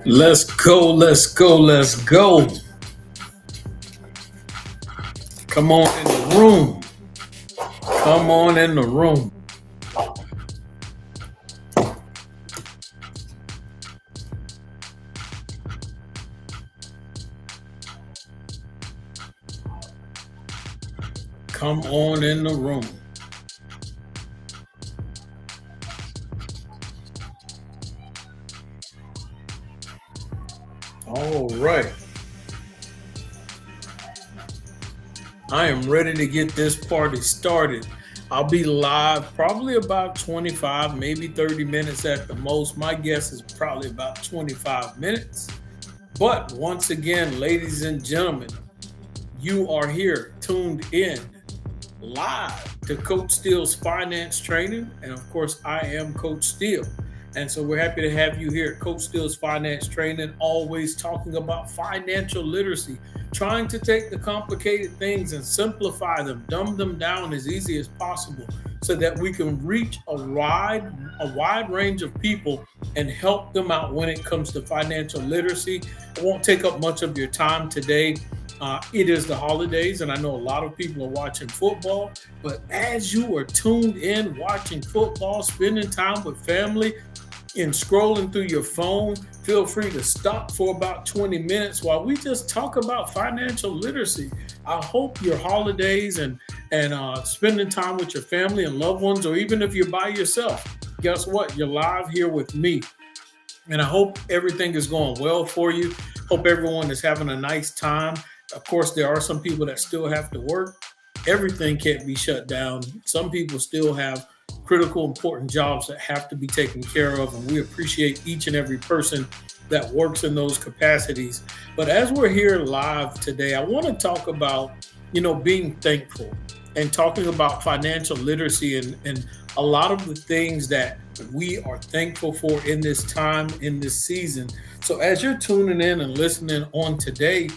Let's go, let's go, let's go. Come on in the room. Come on in the room. Come on in the room. All right. I am ready to get this party started. I'll be live probably about 25, maybe 30 minutes at the most. My guess is probably about 25 minutes. But once again, ladies and gentlemen, you are here tuned in live to Coach Steele's finance training. And of course, I am Coach Steele. And so we're happy to have you here at Coach Steele's finance training, always talking about financial literacy, trying to take the complicated things and simplify them, dumb them down as easy as possible so that we can reach a wide range of people and help them out when it comes to financial literacy. It won't take up much of your time today. It is the holidays, and I know a lot of people are watching football. But as you are tuned in, watching football, spending time with family, and scrolling through your phone, feel free to stop for about 20 minutes while we just talk about financial literacy. I hope your holidays and spending time with your family and loved ones, or even if you're by yourself, guess what? You're live here with me. And I hope everything is going well for you. Hope everyone is having a nice time. Of course, there are some people that still have to work. Everything can't be shut down. Some people still have critical, important jobs that have to be taken care of. And we appreciate each and every person that works in those capacities. But as we're here live today, I want to talk about, being thankful and talking about financial literacy and a lot of the things that we are thankful for in this time, in this season. So as you're tuning in and listening on today,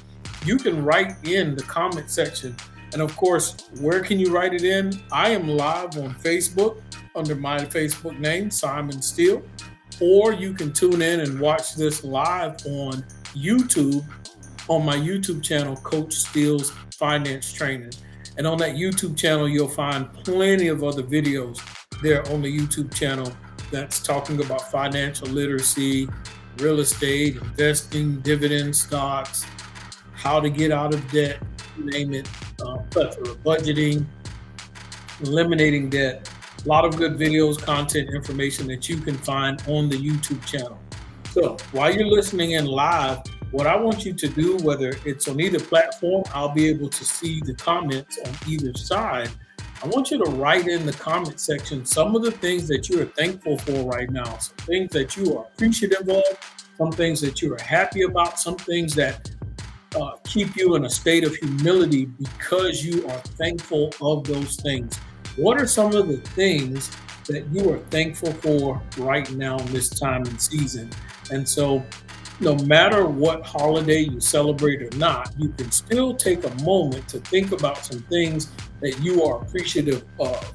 you can write in the comment section. And of course, where can you write it in? I am live on Facebook under my Facebook name, Simon Steele, or you can tune in and watch this live on YouTube, on my YouTube channel, Coach Steele's Finance Training. And on that YouTube channel, you'll find plenty of other videos there on the YouTube channel that's talking about financial literacy, real estate, investing, dividend stocks, how to get out of debt, name it, plethora, budgeting, eliminating debt. A lot of good videos, content, information that you can find on the YouTube channel. So while you're listening in live, what I want you to do, whether it's on either platform, I'll be able to see the comments on either side. I want you to write in the comment section some of the things that you are thankful for right now, some things that you are appreciative of, some things that you are happy about, some things that keep you in a state of humility because you are thankful of those things. What are some of the things that you are thankful for right now in this time and season? And so no matter what holiday you celebrate or not, you can still take a moment to think about some things that you are appreciative of.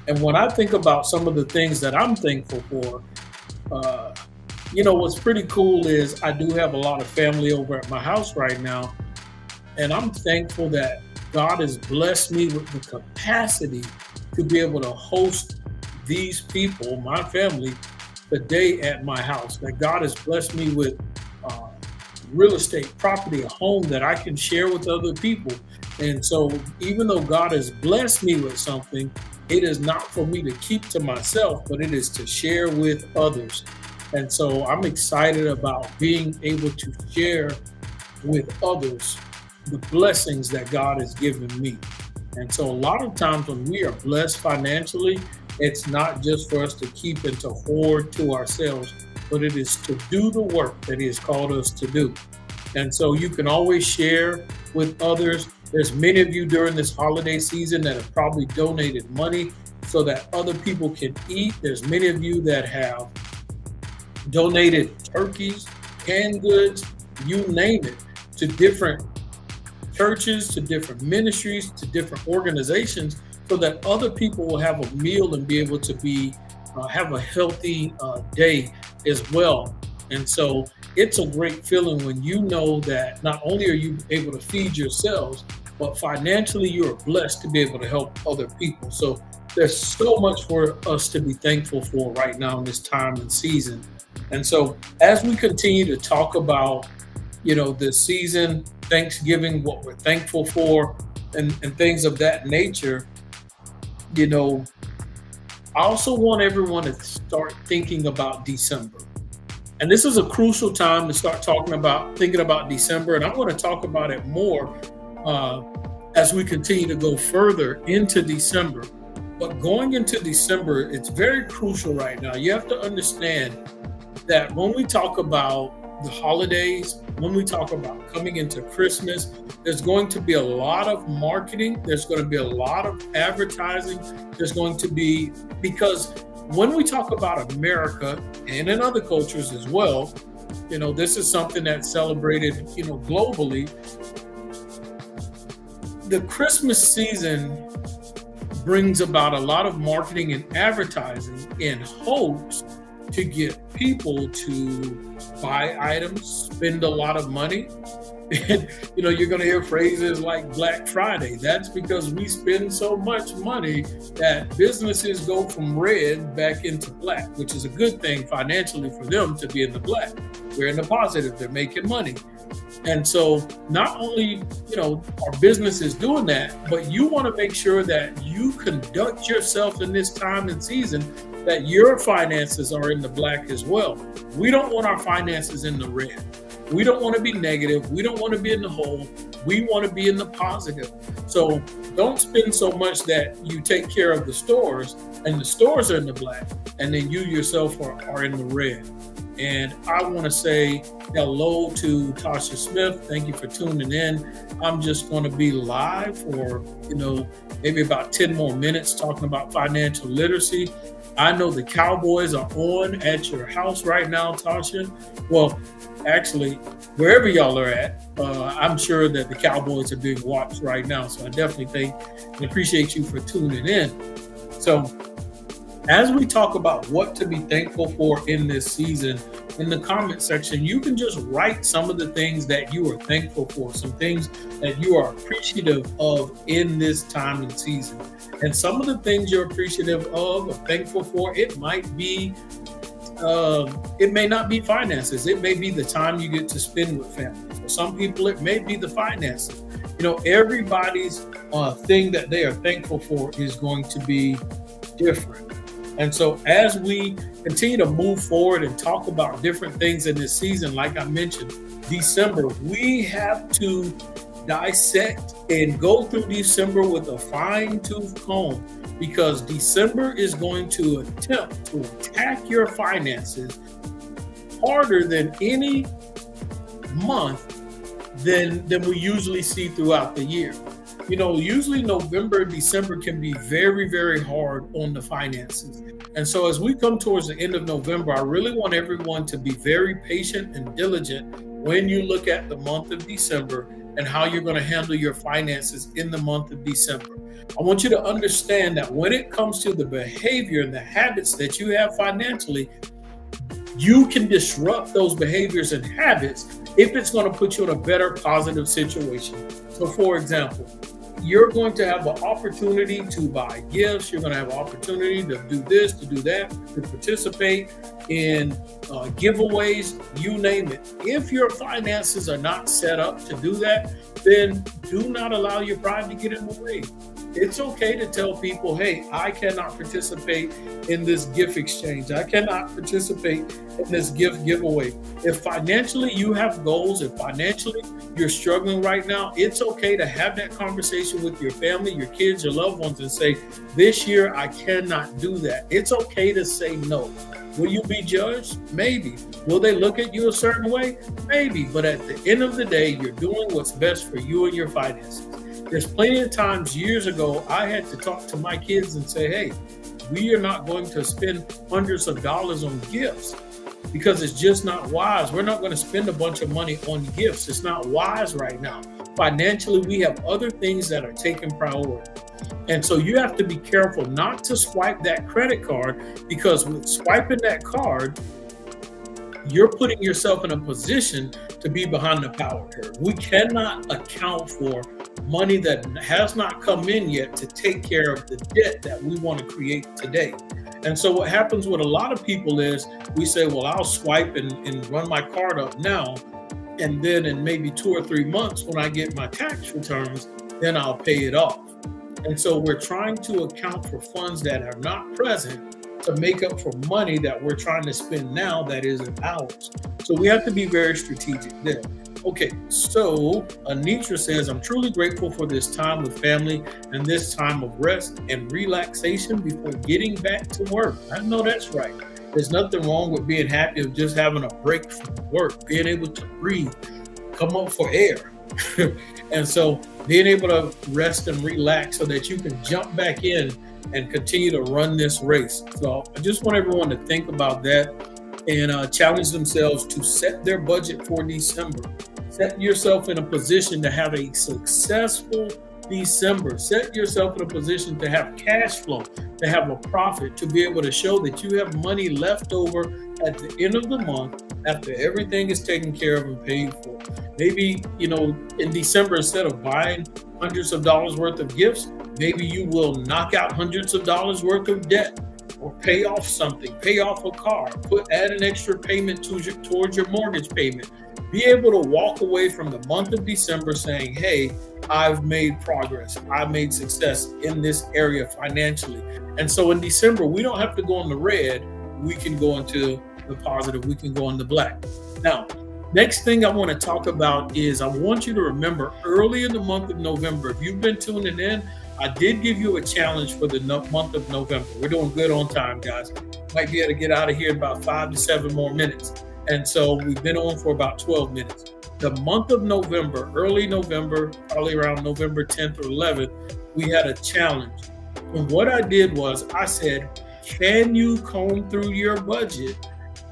And when I think about some of the things that I'm thankful for, what's pretty cool is I do have a lot of family over at my house right now. And I'm thankful that God has blessed me with the capacity to be able to host these people, my family, today at my house. That God has blessed me with real estate, property, a home that I can share with other people. And so even though God has blessed me with something, it is not for me to keep to myself, but it is to share with others. And so I'm excited about being able to share with others the blessings that God has given me. And so a lot of times when we are blessed financially, it's not just for us to keep and to hoard to ourselves, but it is to do the work that He has called us to do. And so you can always share with others. There's many of you during this holiday season that have probably donated money so that other people can eat. There's many of you that have donated turkeys, canned goods, you name it, to different churches, to different ministries, to different organizations, so that other people will have a meal and be able to be have a healthy day as well. And so it's a great feeling when you know that not only are you able to feed yourselves, but financially you are blessed to be able to help other people. So there's so much for us to be thankful for right now in this time and season. And so as we continue to talk about, this season, Thanksgiving, what we're thankful for, and things of that nature, you know, I also want everyone to start thinking about December. And this is a crucial time to start thinking about December. And I want to talk about it more uh, as we continue to go further into December. But going into December, it's very crucial right now. You have to understand that when we talk about the holidays, when we talk about coming into Christmas, there's going to be a lot of marketing, there's going to be a lot of advertising, there's going to be, because when we talk about America and in other cultures as well, this is something that's celebrated, globally. The Christmas season brings about a lot of marketing and advertising in hopes to get people to buy items, spend a lot of money. And you're going to hear phrases like Black Friday. That's because we spend so much money that businesses go from red back into black, which is a good thing financially for them to be in the black. We're in the positive, they're making money. And so not only, our business is doing that, but you want to make sure that you conduct yourself in this time and season that your finances are in the black as well. We don't want our finances in the red. We don't want to be negative. We don't want to be in the hole. We want to be in the positive. So don't spend so much that you take care of the stores and the stores are in the black and then you yourself are in the red. And I want to say hello to Tasha Smith. Thank you for tuning in. I'm just going to be live for, maybe about 10 more minutes talking about financial literacy. I know the Cowboys are on at your house right now, Tasha. Well, actually, wherever y'all are at, I'm sure that the Cowboys are being watched right now. So I definitely thank and appreciate you for tuning in. So as we talk about what to be thankful for in this season, in the comment section, you can just write some of the things that you are thankful for, some things that you are appreciative of in this time and season. And some of the things you're appreciative of or thankful for, it may not be finances. It may be the time you get to spend with family. For some people, it may be the finances. Everybody's thing that they are thankful for is going to be different. And so as we continue to move forward and talk about different things in this season, like I mentioned, December, we have to dissect and go through December with a fine-tooth comb, because December is going to attempt to attack your finances harder than any month than we usually see throughout the year. Usually November, December can be very, very hard on the finances. And so as we come towards the end of November, I really want everyone to be very patient and diligent when you look at the month of December and how you're going to handle your finances in the month of December. I want you to understand that when it comes to the behavior and the habits that you have financially, you can disrupt those behaviors and habits if it's going to put you in a better positive situation. So for example, you're going to have an opportunity to buy gifts. You're going to have an opportunity to do this, to do that, to participate in giveaways, you name it. If your finances are not set up to do that, then do not allow your pride to get in the way. It's okay to tell people, hey, I cannot participate in this gift exchange. I cannot participate in this gift giveaway. If financially you have goals, if financially you're struggling right now, it's okay to have that conversation with your family, your kids, your loved ones, and say, this year I cannot do that. It's okay to say no. Will you be judged? Maybe. Will they look at you a certain way? Maybe. But at the end of the day, you're doing what's best for you and your finances. There's plenty of times years ago, I had to talk to my kids and say, hey, we are not going to spend hundreds of dollars on gifts because it's just not wise. We're not going to spend a bunch of money on gifts. It's not wise right now. Financially, we have other things that are taking priority. And so you have to be careful not to swipe that credit card, because with swiping that card, you're putting yourself in a position to be behind the power curve. We cannot account for money that has not come in yet to take care of the debt that we want to create today. And so what happens with a lot of people is we say, well, I'll swipe and run my card up now. And then in maybe 2 or 3 months, when I get my tax returns, then I'll pay it off. And so we're trying to account for funds that are not present to make up for money that we're trying to spend now that isn't ours. So we have to be very strategic there. Okay, so Anitra says, I'm truly grateful for this time with family and this time of rest and relaxation before getting back to work. I know that's right. There's nothing wrong with being happy of just having a break from work, being able to breathe, come up for air. And so being able to rest and relax so that you can jump back in and continue to run this race. So I just want everyone to think about that and challenge themselves to set their budget for December. Set yourself in a position to have a successful December. Set yourself in a position to have cash flow, to have a profit, to be able to show that you have money left over at the end of the month after everything is taken care of and paid for. Maybe, in December, instead of buying hundreds of dollars worth of gifts, maybe you will knock out hundreds of dollars worth of debt or pay off something, pay off a car, add an extra payment towards your mortgage payment. Be able to walk away from the month of December saying, hey, I've made progress. I've made success in this area financially. And so in December, we don't have to go in the red. We can go into the positive. We can go in the black. Now, next thing I want to talk about is I want you to remember early in the month of November, if you've been tuning in, I did give you a challenge for the month of November. We're doing good on time, guys. Might be able to get out of here in about 5 to 7 more minutes. And so we've been on for about 12 minutes. The month of November, early November, probably around November 10th or 11th, we had a challenge. And what I did was I said, can you comb through your budget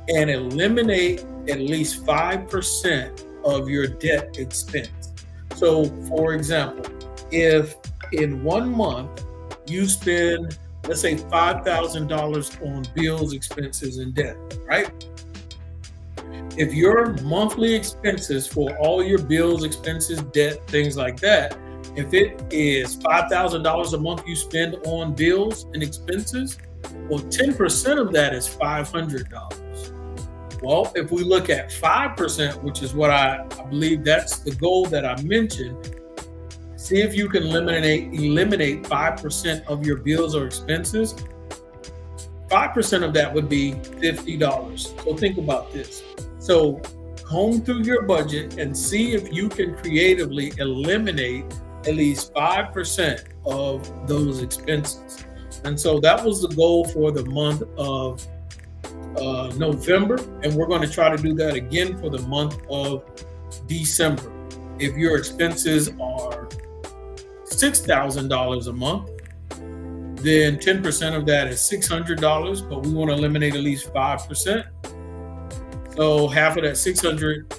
and eliminate at least 5% of your debt expense? So for example, if in 1 month you spend, let's say $5,000 on bills, expenses, and debt, right? If your monthly expenses for all your bills, expenses, debt, things like that, if it is $5,000 a month you spend on bills and expenses, well, 10% of that is $500. Well, if we look at 5%, which is what I believe that's the goal that I mentioned, see if you can eliminate 5% of your bills or expenses. 5% of that would be $50. So think about this. So comb through your budget and see if you can creatively eliminate at least 5% of those expenses. And so that was the goal for the month of November. And we're going to try to do that again for the month of December. If your expenses are $6,000 a month, then 10% of that is $600, but we want to eliminate at least 5%. So half of that 600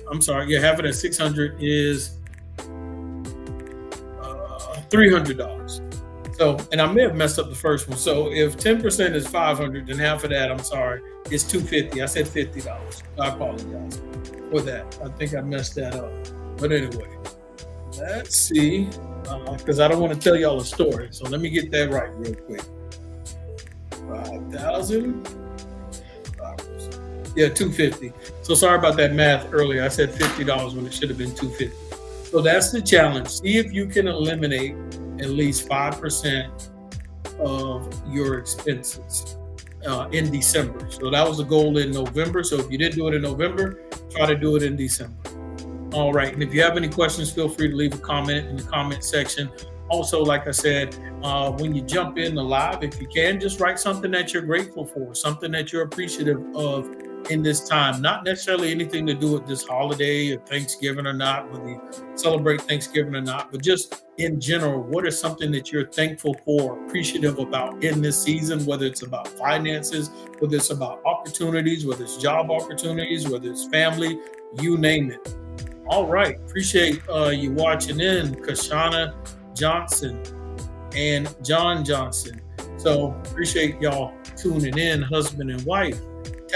is $300. So, and I may have messed up the first one. So if 10% is 500, then half of that, is $250. I said $50. I apologize for that. I think I messed that up. But anyway, let's see, because I don't want to tell y'all a story. So let me get that right real quick. 5,000. Yeah, $250. So sorry about that math earlier. I said $50 when it should have been $250. So that's the challenge. See if you can eliminate at least 5% of your expenses in December. So that was the goal in November. So if you didn't do it in November, try to do it in December. All right. And if you have any questions, feel free to leave a comment in the comment section. Also, like I said, when you jump in the live, if you can, just write something that you're grateful for, something that you're appreciative of in this time. Not necessarily anything to do with this holiday or Thanksgiving or not, whether you celebrate Thanksgiving or not, but just in general, what is something that you're thankful for, appreciative about in this season, whether it's about finances, whether it's about opportunities, whether it's job opportunities, whether it's family, you name it. All right. Appreciate you watching in, Kashana Johnson and John Johnson. So appreciate y'all tuning in, husband and wife.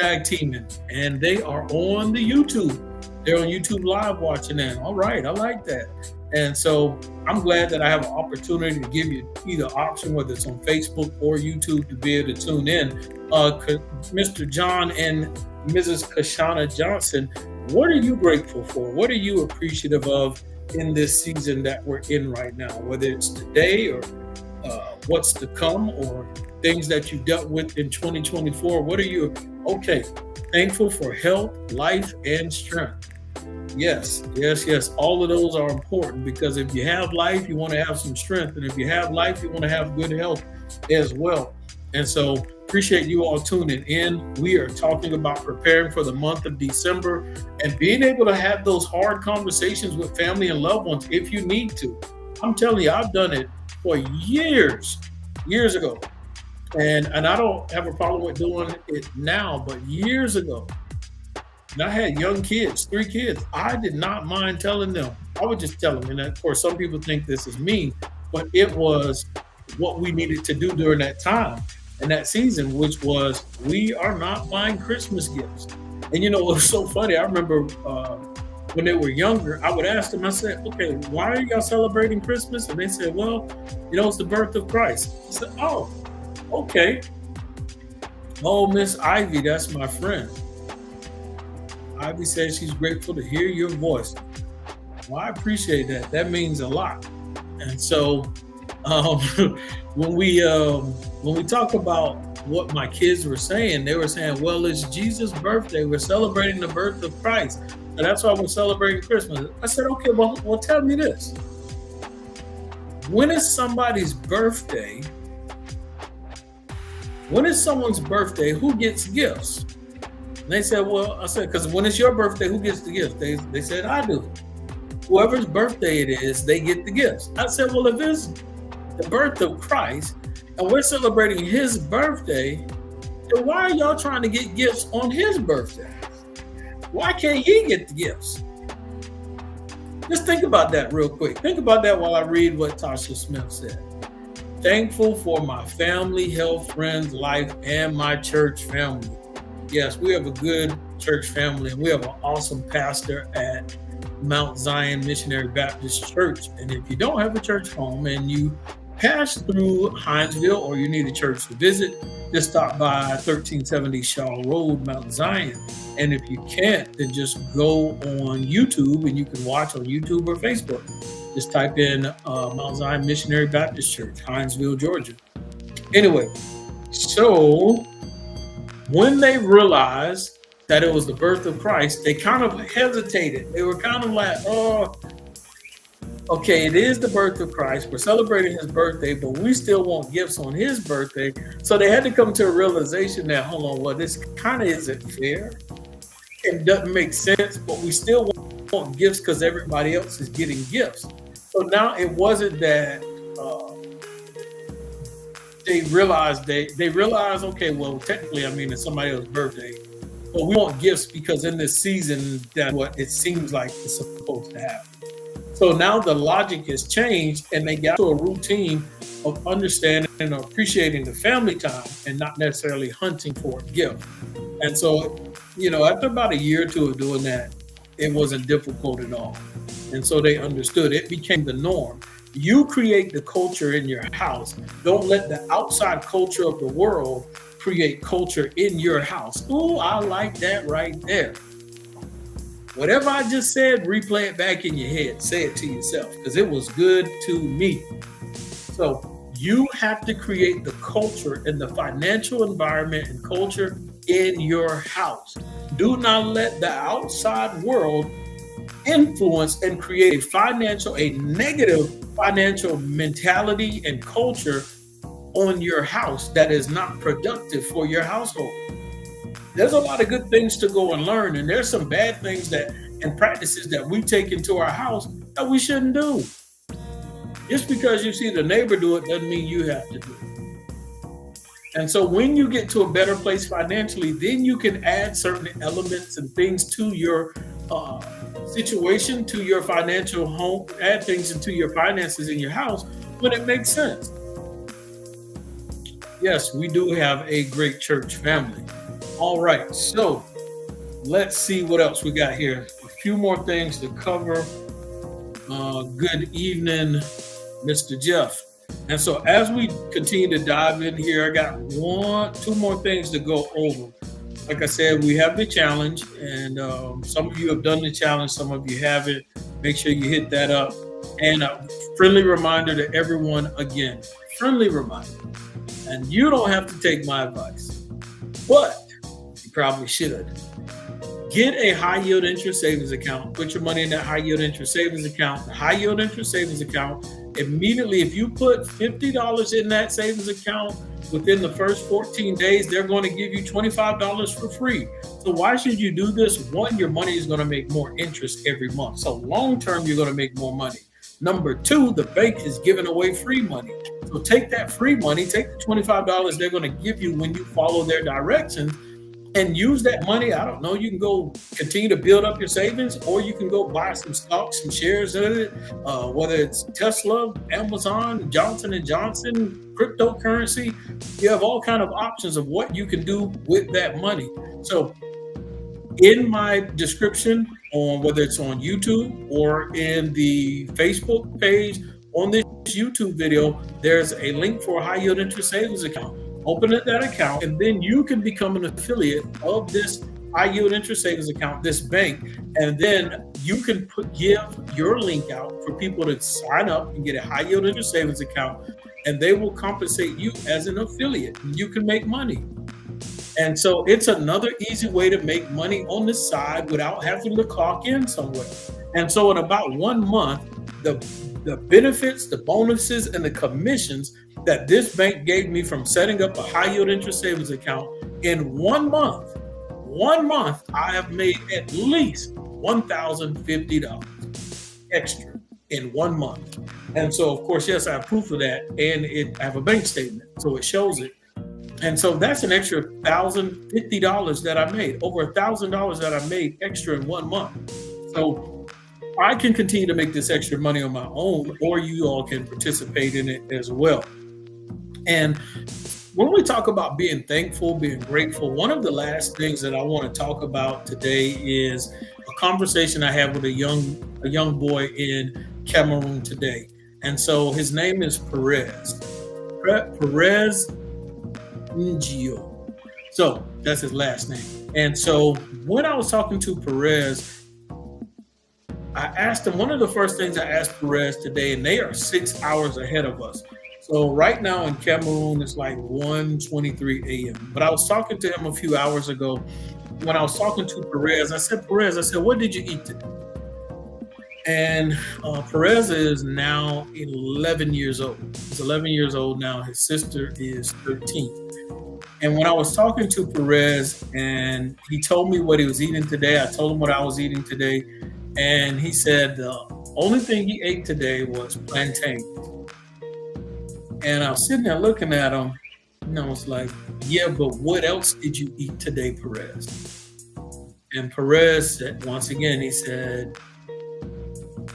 tag teaming, and they are on the YouTube. They're on YouTube Live watching that. All right, I like that. And so I'm glad that I have an opportunity to give you either option, whether it's on Facebook or YouTube, to be able to tune in. Mr. John and Mrs. Kashana Johnson, what are you grateful for? What are you appreciative of in this season that we're in right now? Whether it's today or what's to come, or things that you dealt with in 2024. What are you, thankful for health, life, and strength. Yes. All of those are important, because if you have life, you want to have some strength. And if you have life, you want to have good health as well. And so appreciate you all tuning in. We are talking about preparing for the month of December and being able to have those hard conversations with family and loved ones if you need to. I'm telling you, I've done it for years ago. And I don't have a problem with doing it now, but years ago, and I had young kids, 3 kids. I did not mind telling them. I would just tell them. And of course, some people think this is mean, but it was what we needed to do during that time and that season, which was, we are not buying Christmas gifts. And it was so funny. I remember when they were younger, I would ask them, I said, okay, why are y'all celebrating Christmas? And they said, well, it's the birth of Christ. I said, oh, okay. Oh, Miss Ivy, that's my friend. Ivy says she's grateful to hear your voice. Well, I appreciate that. That means a lot. And so when we talk about what my kids were saying, they were saying, well, it's Jesus' birthday. We're celebrating the birth of Christ. And that's why we're celebrating Christmas. I said, okay, well, tell me this. When is somebody's birthday? When is someone's birthday? Who gets gifts? And they said, well, I said, because when it's your birthday, who gets the gifts? They said, I do. Whoever's birthday it is, they get the gifts. I said, well, if it's the birth of Christ and we're celebrating his birthday, then why are y'all trying to get gifts on his birthday? Why can't he get the gifts? Just think about that real quick. Think about that while I read what Tasha Smith said. Thankful for my family, health, friends, life, and my church family. Yes, we have a good church family, and we have an awesome pastor at Mount Zion Missionary Baptist Church. And if you don't have a church home and you pass through Hinesville, or you need a church to visit, just stop by 1370 Shaw Road, Mount Zion. And if you can't, then just go on YouTube, and you can watch on YouTube or Facebook. Just type in Mount Zion Missionary Baptist Church, Hinesville, Georgia. Anyway, so when they realized that it was the birth of Christ, they kind of hesitated. They were kind of like, oh, okay, it is the birth of Christ. We're celebrating his birthday, but we still want gifts on his birthday. So they had to come to a realization that, hold on, well, this kind of isn't fair. It doesn't make sense, but we still want gifts because everybody else is getting gifts. So now it wasn't that they realized, okay, well, technically, it's somebody else's birthday, but we want gifts because in this season, that's what it seems like is supposed to happen. So now the logic has changed, and they got to a routine of understanding and appreciating the family time and not necessarily hunting for a gift. And so, after about a year or two of doing that, it wasn't difficult at all. And so they understood. It became the norm. You create the culture in your house. Don't let the outside culture of the world create culture in your house. Ooh, I like that right there. Whatever I just said, replay it back in your head. Say it to yourself, because it was good to me. So you have to create the culture and the financial environment and culture in your house. Do not let the outside world influence and create a negative financial mentality and culture on your house that is not productive for your household. There's a lot of good things to go and learn, and there's some bad things and practices that we take into our house that we shouldn't do. Just because you see the neighbor do it doesn't mean you have to do it. And so when you get to a better place financially, then you can add certain elements and things to your situation, to your financial home, add things into your finances in your house when it makes sense. Yes, we do have a great church family. All right, so let's see what else we got here. A few more things to cover. Good evening, Mr. Jeff. And so as we continue to dive in here, I got two more things to go over. Like I said, we have the challenge, and some of you have done the challenge, some of you haven't. Make sure you hit that up. And a friendly reminder to everyone again, friendly reminder. And you don't have to take my advice, but you probably should. Get a high yield interest savings account. Put your money in that high yield interest savings account. The high yield interest savings account, immediately, if you put $50 in that savings account within the first 14 days, they're going to give you $25 for free. So why should you do this? One, your money is going to make more interest every month. So long term, you're going to make more money. Number two, the bank is giving away free money. So take that free money, take the $25 they're going to give you when you follow their directions, and use that money. I don't know, you can go continue to build up your savings, or you can go buy some stocks, some shares in it, whether it's Tesla, Amazon, Johnson & Johnson, cryptocurrency. You have all kind of options of what you can do with that money. So in my description, on whether it's on YouTube or in the Facebook page on this YouTube video, there's a link for a high yield interest savings account. Open up that account, and then you can become an affiliate of this high yield interest savings account, this bank, and then you can give your link out for people to sign up and get a high yield interest savings account, and they will compensate you as an affiliate. You can make money. And so it's another easy way to make money on the side without having to clock in somewhere. And so in about 1 month, the benefits, the bonuses, and the commissions that this bank gave me from setting up a high yield interest savings account in 1 month, I have made at least $1,050 extra in 1 month. And so, of course, yes, I have proof of that, and I have a bank statement, so it shows it. And so that's an extra $1,050 that I made, over $1,000 that I made extra in 1 month. So I can continue to make this extra money on my own, or you all can participate in it as well. And when we talk about being thankful, being grateful, one of the last things that I want to talk about today is a conversation I had with a young boy in Cameroon today. And so his name is Perez Ngio. So that's his last name. And so when I was talking to Perez, I asked him, one of the first things I asked Perez today, and they are 6 hours ahead of us. So right now in Cameroon, it's like 1:23 a.m. But I was talking to him a few hours ago. When I was talking to Perez, I said, what did you eat today? And Perez is now 11 years old. He's 11 years old now. His sister is 13. And when I was talking to Perez and he told me what he was eating today, I told him what I was eating today. And he said the only thing he ate today was plantain. And I was sitting there looking at him, and I was like, yeah, but what else did you eat today, Perez? And Perez said, once again, he said,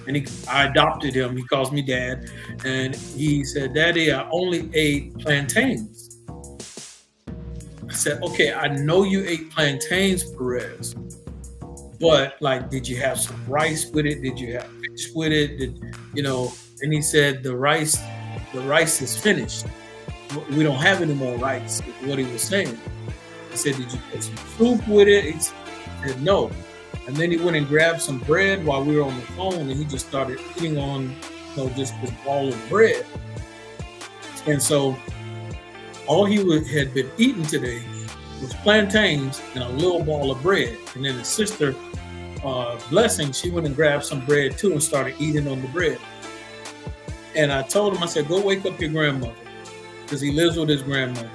and I adopted him. He calls me Dad. And he said, Daddy, I only ate plantains. I said, okay, I know you ate plantains, Perez, but like, did you have some rice with it? Did you have fish with it? And he said, the rice is finished. We don't have any more rice, is what he was saying. I said, did you put some soup with it? He said, no. And then he went and grabbed some bread while we were on the phone, and he just started eating on, just this ball of bread. And so all he had been eating today was plantains and a little ball of bread. And then his sister, Blessing, she went and grabbed some bread too and started eating on the bread. And I told him, I said, go wake up your grandmother, because he lives with his grandmother.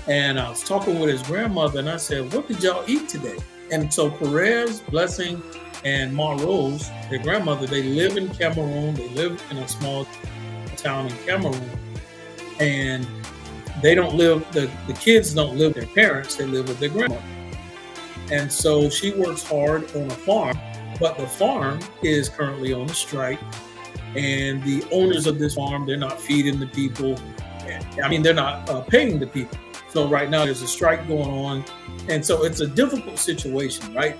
And I was talking with his grandmother, and I said, what did y'all eat today? And so Perez, Blessing, and Ma Rose, their grandmother, they live in Cameroon. They live in a small town in Cameroon. And they don't live, the kids don't live with their parents, they live with their grandmother. And so she works hard on a farm, but the farm is currently on a strike. And the owners of this farm, they're not feeding the people. I mean, they're not paying the people. So So right now there's a strike going on. And so it's a difficult situation, right?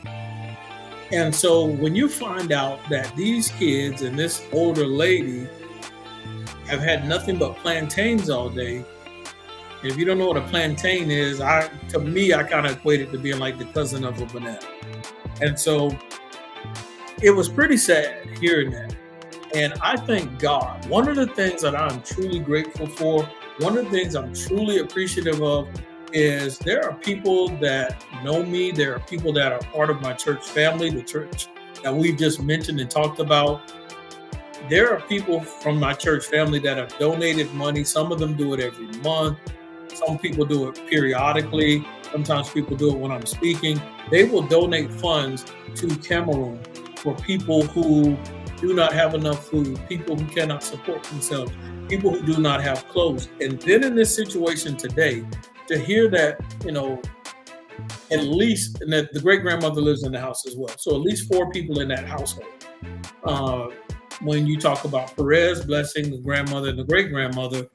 And so when you find out that these kids and this older lady have had nothing but plantains all day, and if you don't know what a plantain is, to me, I kind of equate it to being like the cousin of a banana. And so it was pretty sad hearing that. And I thank God. One of the things that I'm truly grateful for, one of the things I'm truly appreciative of, is there are people that know me. There are people that are part of my church family, the church that we've just mentioned and talked about. There are people from my church family that have donated money. Some of them do it every month. Some people do it periodically. Sometimes people do it when I'm speaking. They will donate funds to Cameroon for people who do not have enough food, people who cannot support themselves, people who do not have clothes. And then in this situation today, to hear that, at least, and that the great grandmother lives in the house as well. So at least 4 people in that household. When you talk about Perez blessing the grandmother and the great grandmother,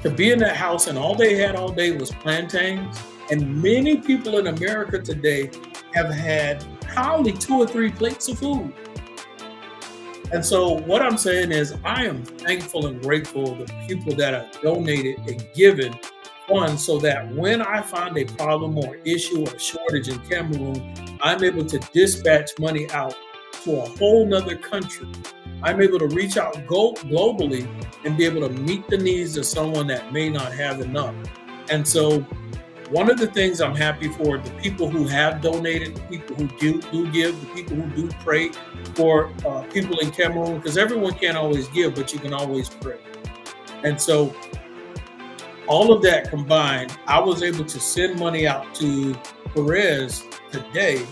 to be in that house and all they had all day was plantains. And many people in America today have had probably 2 or 3 plates of food. And so what I'm saying is I am thankful and grateful to people that have donated and given funds so that when I find a problem or issue or shortage in Cameroon, I'm able to dispatch money out to a whole nother country. I'm able to reach out globally and be able to meet the needs of someone that may not have enough. And so one of the things I'm happy for, the people who have donated, the people who do give, the people who do pray for people in Cameroon, because everyone can't always give, but you can always pray. And so all of that combined, I was able to send money out to Perez today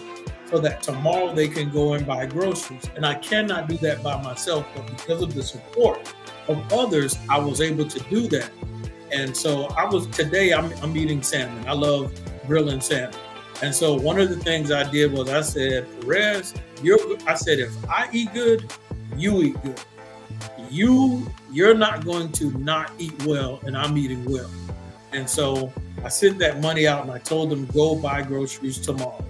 so that tomorrow they can go and buy groceries. And I cannot do that by myself, but because of the support of others, I was able to do that. And so today I'm eating salmon. I love grilling salmon. And so one of the things I did was I said, Perez, if I eat good, you eat good. You're not going to not eat well, and I'm eating well. And so I sent that money out and I told them, go buy groceries tomorrow.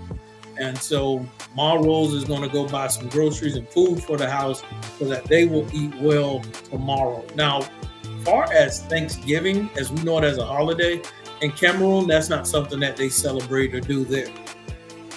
And so Ma Rose is going to go buy some groceries and food for the house so that they will eat well tomorrow. Now, as far as Thanksgiving, as we know it as a holiday, in Cameroon, that's not something that they celebrate or do there.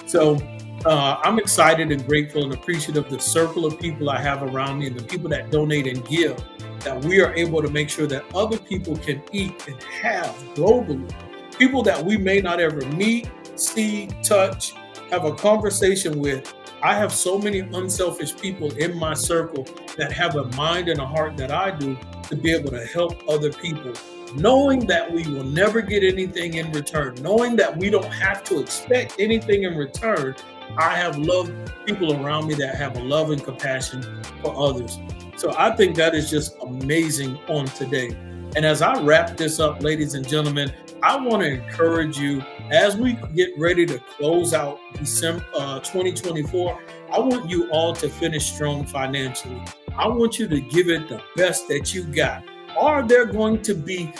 So I'm excited and grateful and appreciative of the circle of people I have around me and the people that donate and give, that we are able to make sure that other people can eat and have globally. People that we may not ever meet, see, touch, have a conversation with. I have so many unselfish people in my circle that have a mind and a heart that I do to be able to help other people, knowing that we will never get anything in return, knowing that we don't have to expect anything in return. I have loved people around me that have a love and compassion for others. So I think that is just amazing on today. And as I wrap this up, ladies and gentlemen, I want to encourage you as we get ready to close out December 2024. I want you all to finish strong financially. I want you to give it the best that you got. Are there going to be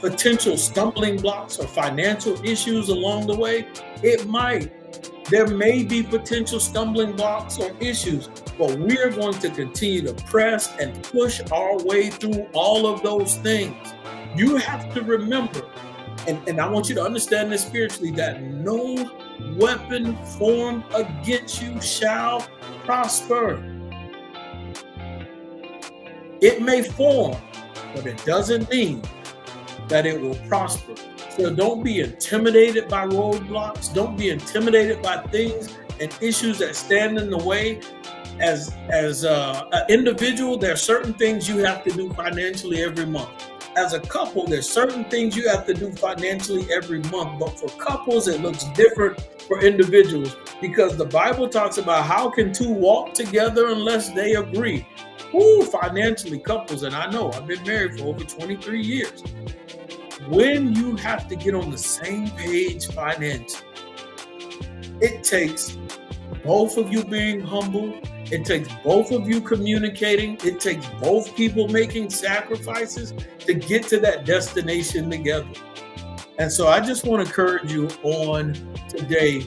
potential stumbling blocks or financial issues along the way? It might. There may be potential stumbling blocks or issues, but we're going to continue to press and push our way through all of those things. You have to remember, and I want you to understand this spiritually, that no weapon formed against you shall prosper. It may form, but it doesn't mean that it will prosper. So don't be intimidated by roadblocks. Don't be intimidated by things and issues that stand in the way. As an individual, there are certain things you have to do financially every month. As a couple, there's certain things you have to do financially every month. But for couples, it looks different for individuals, because the Bible talks about how can 2 walk together unless they agree. Financially, couples, and I know I've been married for over 23 years. When you have to get on the same page financially, it takes both of you being humble. It takes both of you communicating. It takes both people making sacrifices to get to that destination together. And so I just want to encourage you on today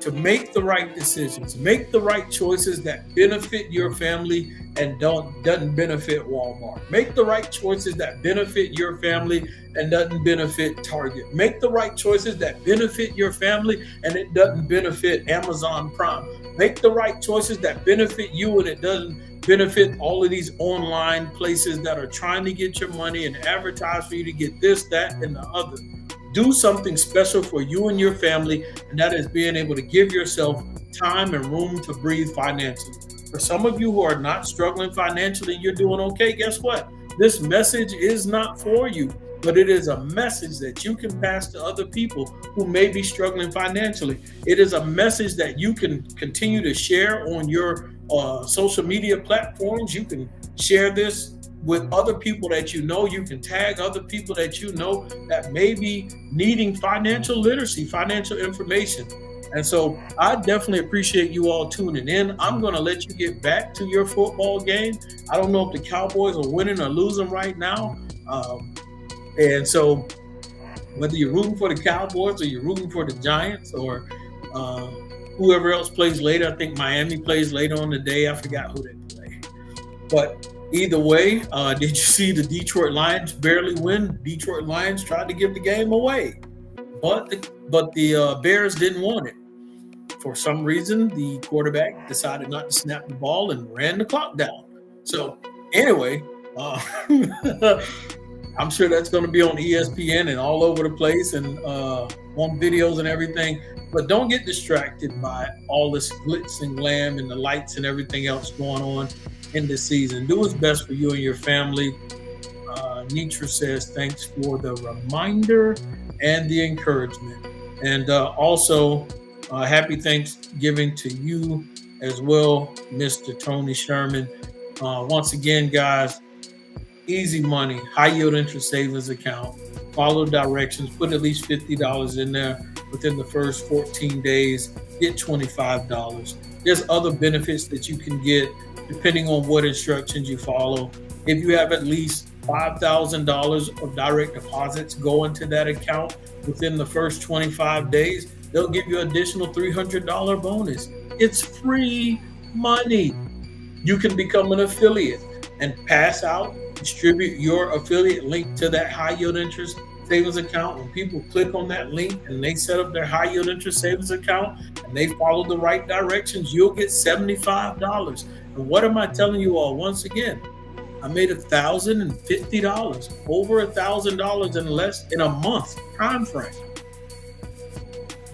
to make the right decisions, make the right choices that benefit your family and doesn't benefit Walmart. Make the right choices that benefit your family and doesn't benefit Target. Make the right choices that benefit your family and it doesn't benefit Amazon Prime. Make the right choices that benefit you and it doesn't benefit all of these online places that are trying to get your money and advertise for you to get this, that, and the other. Do something special for you and your family, and that is being able to give yourself time and room to breathe financially. For some of you who are not struggling financially, you're doing okay. Guess what? This message is not for you, but it is a message that you can pass to other people who may be struggling financially. It is a message that you can continue to share on your social media platforms. You can share this with other people that you know. You can tag other people that you know that may be needing financial literacy, financial information. And so I definitely appreciate you all tuning in. I'm going to let you get back to your football game. I don't know if the Cowboys are winning or losing right now. And so whether you're rooting for the Cowboys or you're rooting for the Giants or whoever else plays later, I think Miami plays later on the day. I forgot who they play. But either way, did you see the Detroit Lions barely win? Detroit Lions tried to give the game away, but the Bears didn't want it. For some reason, the quarterback decided not to snap the ball and ran the clock down. So anyway, I'm sure that's going to be on ESPN and all over the place and on videos and everything. But don't get distracted by all this glitz and glam and the lights and everything else going on in this season. Do what's best for you and your family. Nitra says, thanks for the reminder and the encouragement. And also, happy Thanksgiving to you as well, Mr. Tony Sherman. Once again, guys, easy money, high yield interest savings account. Follow directions, put at least $50 in there within the first 14 days, get $25. There's other benefits that you can get depending on what instructions you follow. If you have at least $5,000 of direct deposits go into that account within the first 25 days, they'll give you an additional $300 bonus. It's free money. You can become an affiliate and pass out, distribute your affiliate link to that high yield interest savings account. When people click on that link and they set up their high yield interest savings account and they follow the right directions, you'll get $75. And what am I telling you all? Once again, I made $1,050, over $1,000 in a month time frame,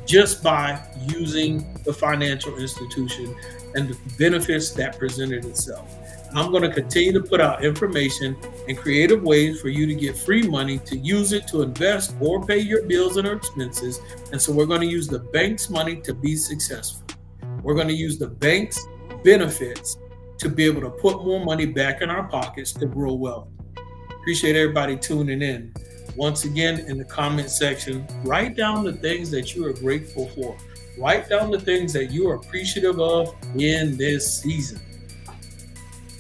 just by using the financial institution and the benefits that presented itself. I'm going to continue to put out information and creative ways for you to get free money to use it to invest or pay your bills and expenses. And so we're going to use the bank's money to be successful. We're going to use the bank's benefits to be able to put more money back in our pockets to grow wealth. Appreciate everybody tuning in. Once again, in the comment section, write down the things that you are grateful for. Write down the things that you are appreciative of in this season.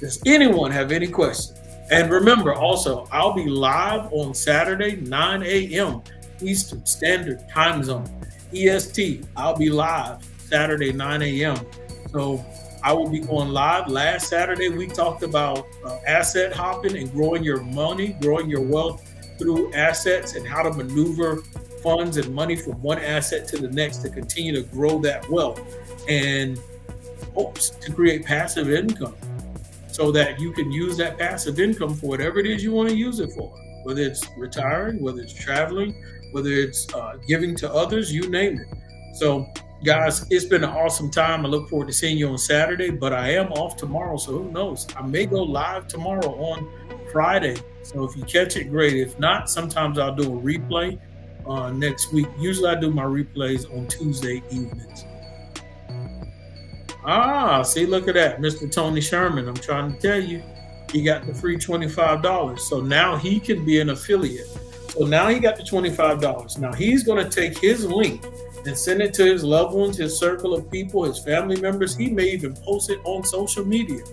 Does anyone have any questions? And remember also, I'll be live on Saturday, 9 a.m. Eastern Standard Time Zone. EST, I'll be live Saturday, 9 a.m. So I will be going live. Last Saturday, we talked about asset hopping and growing your money, growing your wealth through assets and how to maneuver funds and money from one asset to the next to continue to grow that wealth and hopes to create passive income so that you can use that passive income for whatever it is you want to use it for, whether it's retiring, whether it's traveling, whether it's giving to others, you name it. So guys, it's been an awesome time. I look forward to seeing you on Saturday, but I am off tomorrow, so who knows? I may go live tomorrow on Friday. So if you catch it, great. If not, sometimes I'll do a replay next week. Usually I do my replays on Tuesday evenings. See, look at that. Mr. Tony Sherman, I'm trying to tell you, he got the free $25. So now he can be an affiliate. So now he got the $25. Now he's going to take his link and send it to his loved ones, his circle of people, his family members. He may even post it on social media.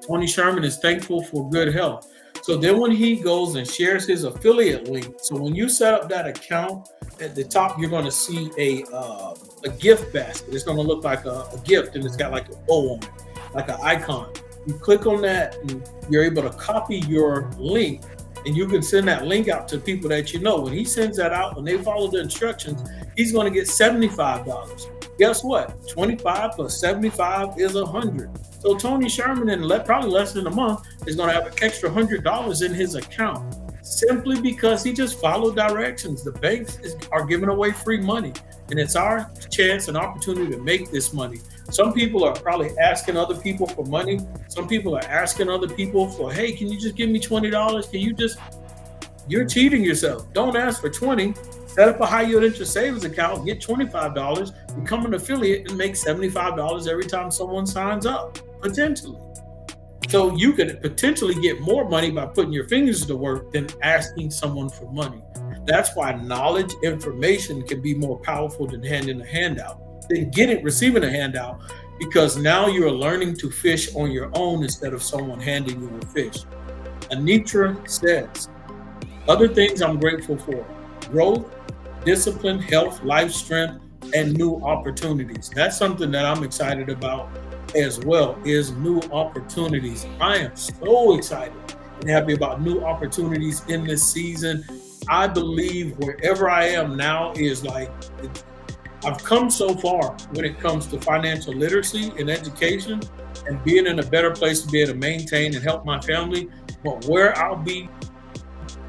Tony Sherman is thankful for good health. So then when he goes and shares his affiliate link, so when you set up that account, at the top you're going to see a gift basket. It's going to look like a gift, and it's got like a bow on it, like an icon. You click on that, and you're able to copy your link, and you can send that link out to people that you know. When he sends that out, when they follow the instructions, he's going to get $75. Guess what? 25 plus 75 is 100. So Tony Sherman, in probably less than a month, is going to have an extra $100 in his account simply because he just followed directions. The banks are giving away free money, and it's our chance and opportunity to make this money. Some people are probably asking other people for money. Some people are asking other people for, hey, can you just give me $20? You're cheating yourself. Don't ask for 20. Set up a high yield interest savings account, get $25, become an affiliate, and make $75 every time someone signs up, potentially. So you could potentially get more money by putting your fingers to work than asking someone for money. That's why knowledge, information can be more powerful than handing a handout, than receiving a handout, because now you're learning to fish on your own instead of someone handing you a fish. Anitra says, other things I'm grateful for: growth, discipline, health, life strength, and new opportunities. That's something that I'm excited about as well, is new opportunities. I am so excited and happy about new opportunities in this season. I believe wherever I am now is like, I've come so far when it comes to financial literacy and education and being in a better place to be able to maintain and help my family. But where I'll be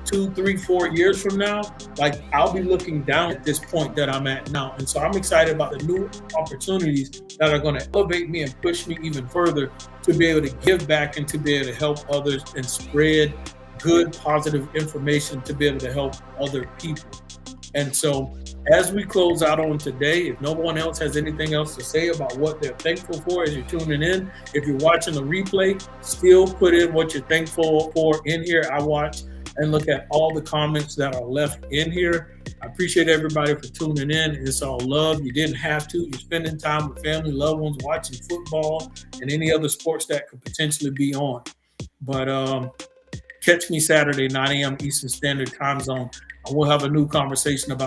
2, 3, 4 years from now, like I'll be looking down at this point that I'm at now. And so I'm excited about the new opportunities that are going to elevate me and push me even further to be able to give back and to be able to help others and spread good, positive information to be able to help other people. And so as we close out on today, if no one else has anything else to say about what they're thankful for as you're tuning in, if you're watching the replay, still put in what you're thankful for in here. I watch and look at all the comments that are left in here. I appreciate everybody for tuning in. It's all love. You didn't have to. You're spending time with family, loved ones, watching football and any other sports that could potentially be on. But catch me Saturday, 9 a.m. Eastern Standard Time Zone. I will have a new conversation about